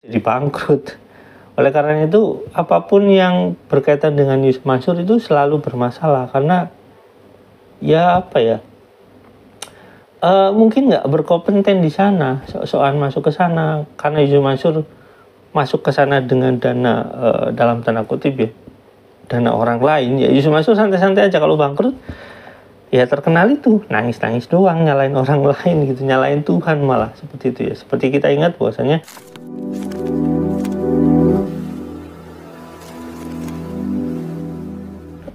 jadi bangkrut. Oleh karena itu, apapun yang berkaitan dengan Yusuf Mansur itu selalu bermasalah karena ya apa ya? Mungkin nggak berkompeten di sana, soal masuk ke sana karena Yusuf Mansur masuk ke sana dengan dana dalam tanda kutip ya, dana orang lain. Ya Yusuf Mansur santai-santai aja, kalau bangkrut ya terkenal itu nangis-nangis doang, nyalain orang lain gitu, nyalain Tuhan malah seperti itu ya. Seperti kita ingat bahwasanya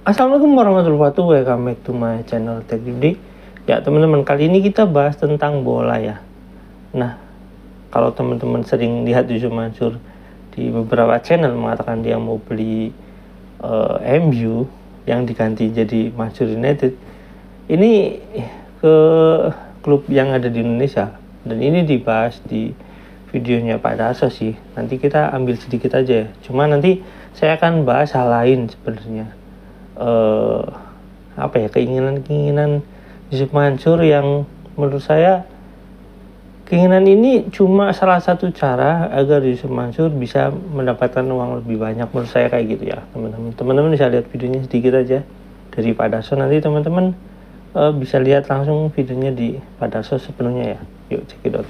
Assalamualaikum warahmatullahi wabarakatuh. Welcome back to my channel Tech Didik. Ya teman-teman, kali ini kita bahas tentang bola ya. Nah, kalau teman-teman sering lihat Yusuf Mansur di beberapa channel mengatakan dia mau beli MU yang diganti jadi Mansur United, ini ke klub yang ada di Indonesia, dan ini dibahas di videonya Pak Darso sih. Nanti kita ambil sedikit aja ya. Cuma nanti saya akan bahas hal lain sebenarnya. Keinginan Yusuf Mansur yang menurut saya keinginan ini cuma salah satu cara agar Yusuf Mansur bisa mendapatkan uang lebih banyak, menurut saya kayak gitu ya teman-teman bisa lihat videonya sedikit aja dari Pak Darso. Nanti teman-teman bisa lihat langsung videonya di Pak Darso sepenuhnya ya. Yuk cekidot.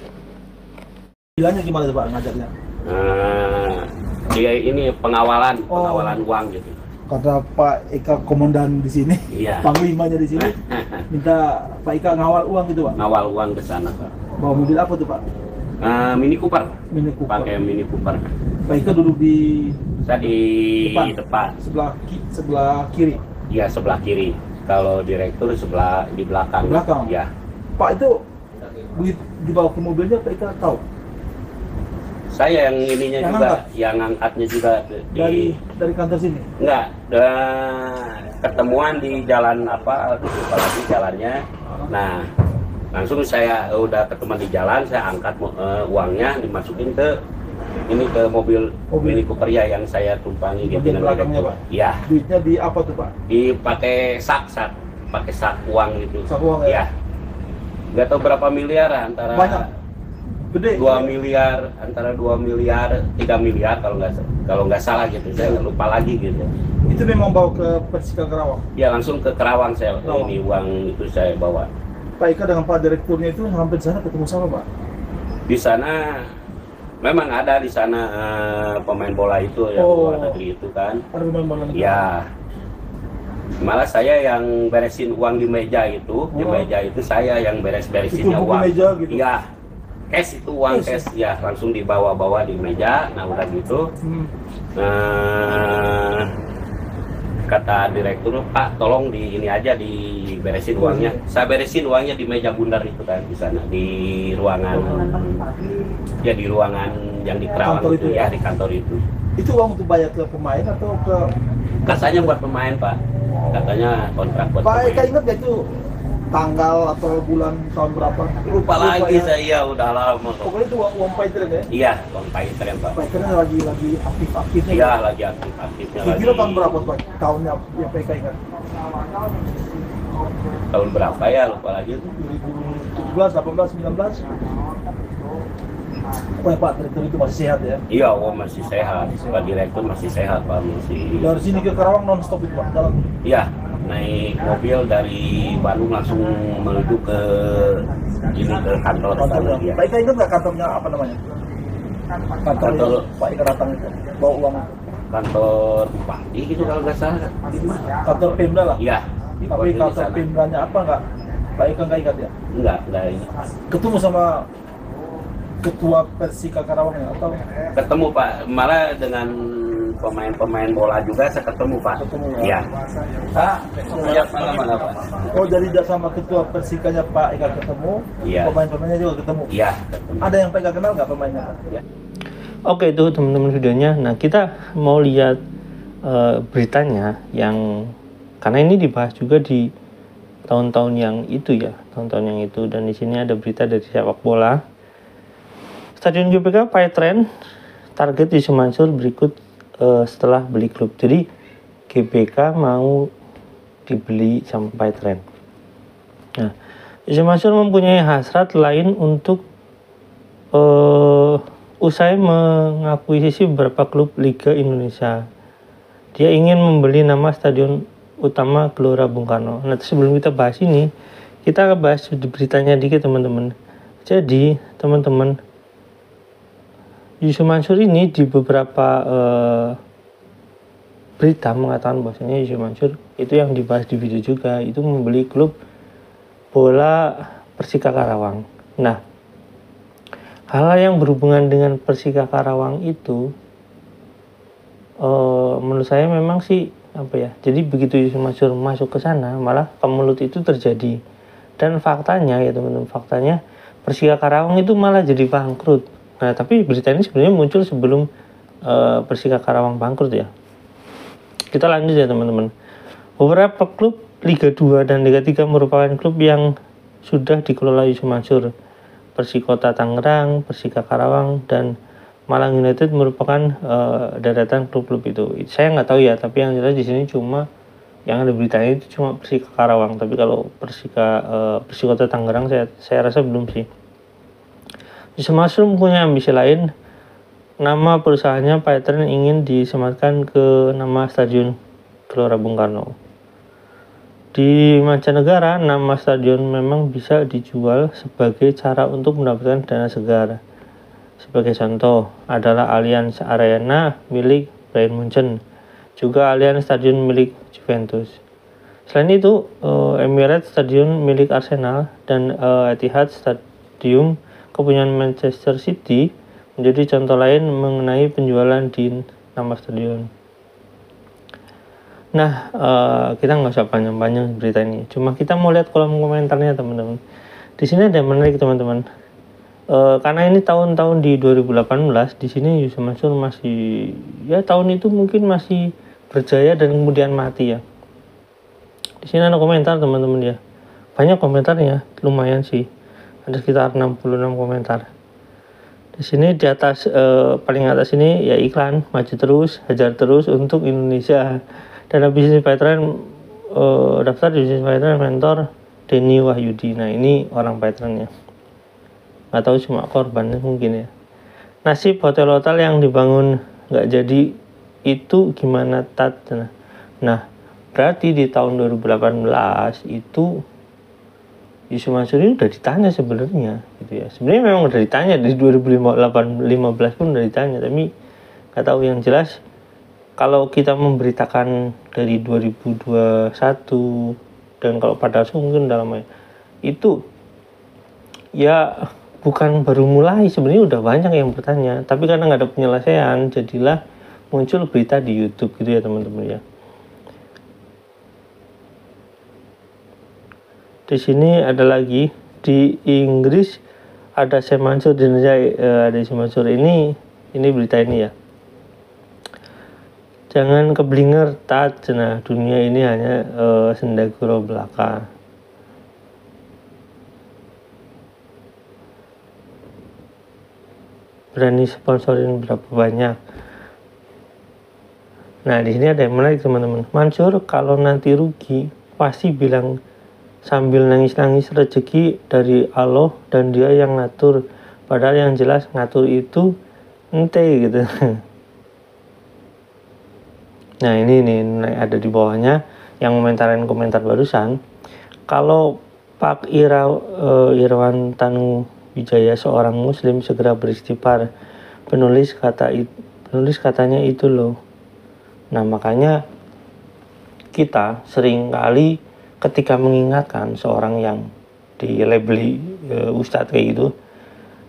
Bilangnya gimana tuh Pak ngajaknya? Dia ini pengawalan uang gitu. Kata Pak Eka komandan di sini, Iya. panglimanya di sini, minta Pak Eka ngawal uang gitu Pak. Ngawal uang ke sana. Bawa mobil apa tuh Pak? Mini Cooper. Mini Cooper. Pakai Mini Cooper. Pak Eka duduk di Saya di depan. sebelah kiri. Iya, sebelah kiri. Kalau direktur sebelah di belakang. Belakang. Ya. Pak itu begitu dibawa ke mobilnya Pak Eka tahu. Saya yang ininya Yang juga, angkat? yang angkatnya juga Dari kantor sini. Enggak, ketemuan di jalan lupa lagi jalannya. Nah, langsung saya udah ketemuan di jalan, saya angkat uangnya dimasukin ke mobil Mini Cooper ya yang saya tumpangi gitu. Bagian belakangnya Pak. Iya. Duitnya di apa tuh Pak? Dipakai pakai sak uang gitu. Sak uang ya? Iya. Nggak tahu berapa miliar, antara Banyak. Gede. 2 miliar, antara 2 miliar, 3 miliar kalau nggak salah gitu. Saya nggak lupa lagi gitu. Itu memang bawa ke Persika Karawang. Ya langsung ke Kerawang saya ini uang itu saya bawa. Pak Eka dengan Pak Direkturnya itu hampir di sana ketemu sama Pak. Di sana memang ada di sana pemain bola itu yang luar negeri itu kan. Ada pemain bola negara. Ya. Malah saya yang beresin uang di meja itu, di meja itu saya yang beresinnya Itu uang. meja gitu. Iya. Cash itu uang cash ya langsung dibawa di meja. Nah udah gitu. Kata direktur, Pak tolong ini aja diberesin uangnya. Saya beresin uangnya di meja bundar itu kan di sana, di ruangan yang di Kerawang itu ya, di kantor itu. Itu uang untuk bayar ke pemain atau ke? Katanya buat pemain Pak, katanya kontrak buat Pak Eka pemain. ingat gak itu tanggal atau bulan tahun berapa? Lupa lagi ya. saya, udah lama kok. Pokoknya itu uang Paitren ya? Iya, uang Paitren Pak. Paitren lagi aktif-aktifnya. Iya, lagi aktif-aktifnya lagi. Kira tahun berapa Pak? Tahunnya yang Pak Eka ingat? Tahun berapa ya, lupa lagi. 2017, 18, 19? Pokoknya Pak Direktur itu masih sehat ya? Iya, masih sehat. Pak Direktur masih sehat Pak, masih. Dari sini ke Karawang non stop itu Pak? Jalan? Iya, naik mobil dari Bandung langsung menuju ke kantor. Ya. Pak Eka ingat nggak kantornya apa namanya? Kantor Pak Eka datang itu bawa uang. Kantor bupati gitu kalau nggak salah. Kantor Pemda lah. Iya. Tapi kantor Pemdanya apa nggak? Pak Eka nggak ingat ya? Enggak ini. Ketemu sama ketua Persika Karawang ya atau? Ketemu Pak, malah dengan pemain bola juga saya ketemu Pak. Ketemu ya? Iya. Sejak mana Pak? Oh jadi sama ketua Persikanya Pak Eka ketemu, Iya. Pemain-pemainnya juga ketemu? Iya, ketemu. Ada yang Pak Eka kenal nggak pemainnya? Ya. Oke, itu teman-teman videonya. Nah, kita mau lihat beritanya yang karena ini dibahas juga di tahun-tahun yang itu ya, dan di sini ada berita dari sepak bola. Stadion GBK Paitren target Yusuf Mansur berikut setelah beli klub. Jadi GBK mau dibeli sama Paitren. Nah, Yusuf Mansur mempunyai hasrat lain untuk usai mengakuisisi beberapa klub Liga Indonesia. Dia ingin membeli nama stadion utama Gelora Bung Karno. Nah, sebelum kita bahas ini, kita bahas di beritanya dikit teman-teman. Jadi teman-teman, Yusuf Mansur ini di beberapa berita mengatakan bahwasanya Yusuf Mansur itu yang dibahas di video juga, itu membeli klub bola Persika Karawang. Nah, hal yang berhubungan dengan Persika Karawang itu menurut saya memang sih jadi begitu Yusuf Mansur masuk ke sana, malah kemelut itu terjadi. Dan faktanya ya teman-teman, faktanya Persika Karawang itu malah jadi bangkrut. Nah, tapi berita ini sebenarnya muncul sebelum Persika Karawang bangkrut ya. Kita lanjut ya teman-teman. Beberapa klub Liga 2 dan Liga 3 merupakan klub yang sudah dikelola Yusuf Mansur. Persikota Tangerang, Persika Karawang, dan Malang United merupakan deretan klub-klub itu. Saya nggak tahu ya, tapi yang jelas di sini cuma yang ada beritanya itu cuma Persika Karawang. Tapi kalau Persikota Tangerang saya rasa belum sih. Yusuf Mansur punya ambisi lain. Nama perusahaannya Pattern ingin disematkan ke nama Stadion Gelora Bung Karno. Di mancanegara, nama stadion memang bisa dijual sebagai cara untuk mendapatkan dana segar. Sebagai contoh adalah Allianz Arena milik Bayern Munchen, juga Allianz Stadion milik Juventus. Selain itu, Emirates Stadion milik Arsenal dan Etihad Stadium kepunyaan Manchester City menjadi contoh lain mengenai penjualan di nama stadion. Nah, kita nggak usah panjang-panjang berita ini. Cuma kita mau lihat kolom komentarnya teman-teman. Di sini ada yang menarik teman-teman. Karena ini tahun-tahun di 2018, di sini Yusuf Mansur masih tahun itu mungkin masih berjaya dan kemudian mati ya. Di sini ada komentar teman-teman ya. Banyak komentarnya, lumayan sih. Ada sekitar 66 komentar. Di sini di atas paling atas ini ya iklan, maju terus, hajar terus untuk Indonesia. Dan bisnis veteran daftar di bisnis veteran mentor Denny Wahyudi. Nah, ini orang veteran ya. Nggak tahu cuma korbannya mungkin ya. Nasib hotel-hotel yang dibangun nggak jadi itu gimana Tat? Nah, berarti di tahun 2018 itu Yusuf Mansur ini udah ditanya sebenarnya gitu ya. Sebenarnya memang udah ditanya di 2015 pun udah ditanya, tapi nggak tahu. Yang jelas kalau kita memberitakan dari 2021 dan kalau pada mungkin dalam itu ya bukan baru mulai, sebenarnya udah banyak yang bertanya, tapi karena nggak ada penyelesaian jadilah muncul berita di YouTube gitu ya teman-teman ya. Di sini ada lagi di Inggris ada Yusuf Mansur di Indonesia ada Yusuf Mansur ini berita ini ya. Jangan keblinger Tat, nah dunia ini hanya sendaguro belaka. Berani sponsorin berapa banyak. Nah di sini ada yang menarik teman-teman. Mansur kalau nanti rugi pasti bilang sambil nangis-nangis rezeki dari Allah dan dia yang ngatur, padahal yang jelas ngatur itu ente gitu. Nah ini ada di bawahnya yang komentar barusan. Kalau Pak Irwan Tanu Wijaya seorang muslim segera beristighfar, penulis katanya itu loh. Nah makanya kita sering kali ketika mengingatkan seorang yang dilabeli ustadz kayak gitu,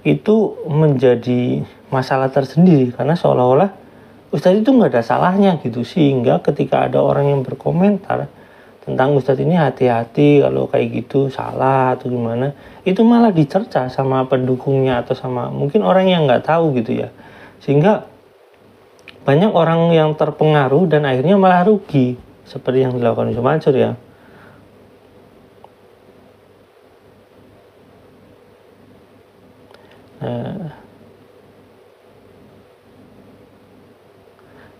itu menjadi masalah tersendiri karena seolah-olah ustadz itu nggak ada salahnya gitu, sehingga ketika ada orang yang berkomentar tentang ustadz ini hati-hati kalau kayak gitu salah atau gimana, itu malah dicerca sama pendukungnya atau sama mungkin orang yang nggak tahu gitu ya, sehingga banyak orang yang terpengaruh dan akhirnya malah rugi seperti yang dilakukan Yusuf Mansur ya.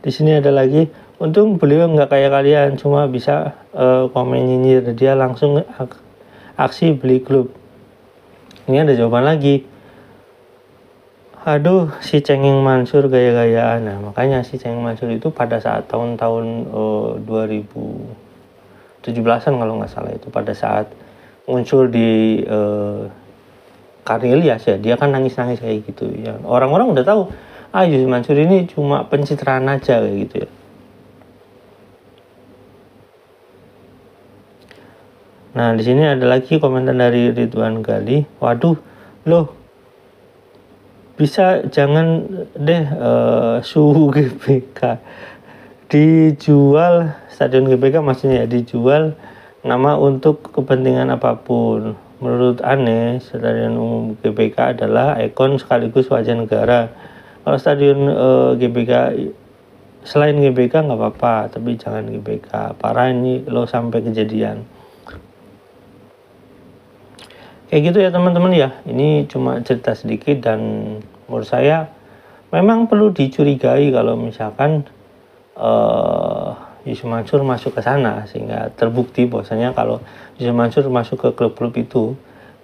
Di sini ada lagi, untung beliau nggak kayak kalian cuma bisa komen nyinyir, dia langsung aksi beli klub. Ini ada jawaban lagi. aduh si Cengeng Mansur gaya-gayaan. Nah, makanya si Cengeng Mansur itu pada saat tahun-tahun 2017-an kalau nggak salah, itu pada saat muncul di Karya Ilyas ya, dia kan nangis-nangis kayak gitu ya. Orang-orang udah tahu Yusuf Mansur ini cuma pencitraan aja kayak gitu ya. Nah, di sini ada lagi komentar dari Ridwan Gali. Waduh, loh, bisa jangan deh suhu GBK dijual, stadion GBK maksudnya dijual nama untuk kepentingan apapun. Menurut Ane, stadion umum GBK adalah ikon sekaligus wajah negara. Kalau stadion GBK selain GBK nggak apa-apa, tapi jangan GBK. Parah ini lo sampai kejadian. Kayak gitu ya teman-teman ya. Ini cuma cerita sedikit dan menurut saya memang perlu dicurigai kalau misalkan Yusuf Mansur masuk ke sana, sehingga terbukti bahwasanya kalau Yusuf Mansur masuk ke klub-klub itu,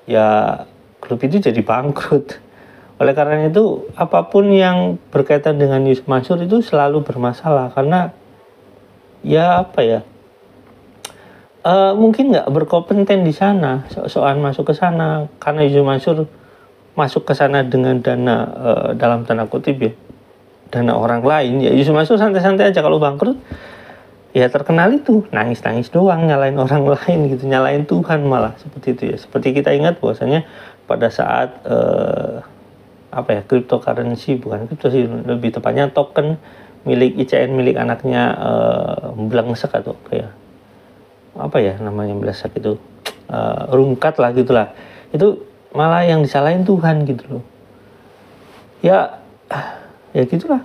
ya klub itu jadi bangkrut. Oleh karena itu apapun yang berkaitan dengan Yusuf Mansur itu selalu bermasalah, karena ya apa ya, mungkin nggak berkompeten di sana, soal masuk ke sana, karena Yusuf Mansur masuk ke sana dengan dana dalam tanda kutip ya, dana orang lain. Ya Yusuf Mansur santai-santai aja, kalau bangkrut ya terkenal itu nangis-nangis doang, nyalain orang lain gitu, nyalain Tuhan malah, seperti itu ya. Seperti kita ingat bahwasanya pada saat cryptocurrency, bukan kripto sih, lebih tepatnya token milik ICN, milik anaknya Blengsek atau kayak apa ya namanya, Blengsek itu Rungkat lah gitulah, itu malah yang disalahin Tuhan gitu loh ya. Ya gitulah.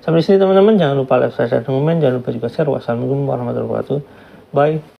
Sampai sini teman-teman, jangan lupa like, subscribe, dan komen, jangan lupa juga share. Wassalamualaikum warahmatullahi wabarakatuh. Bye.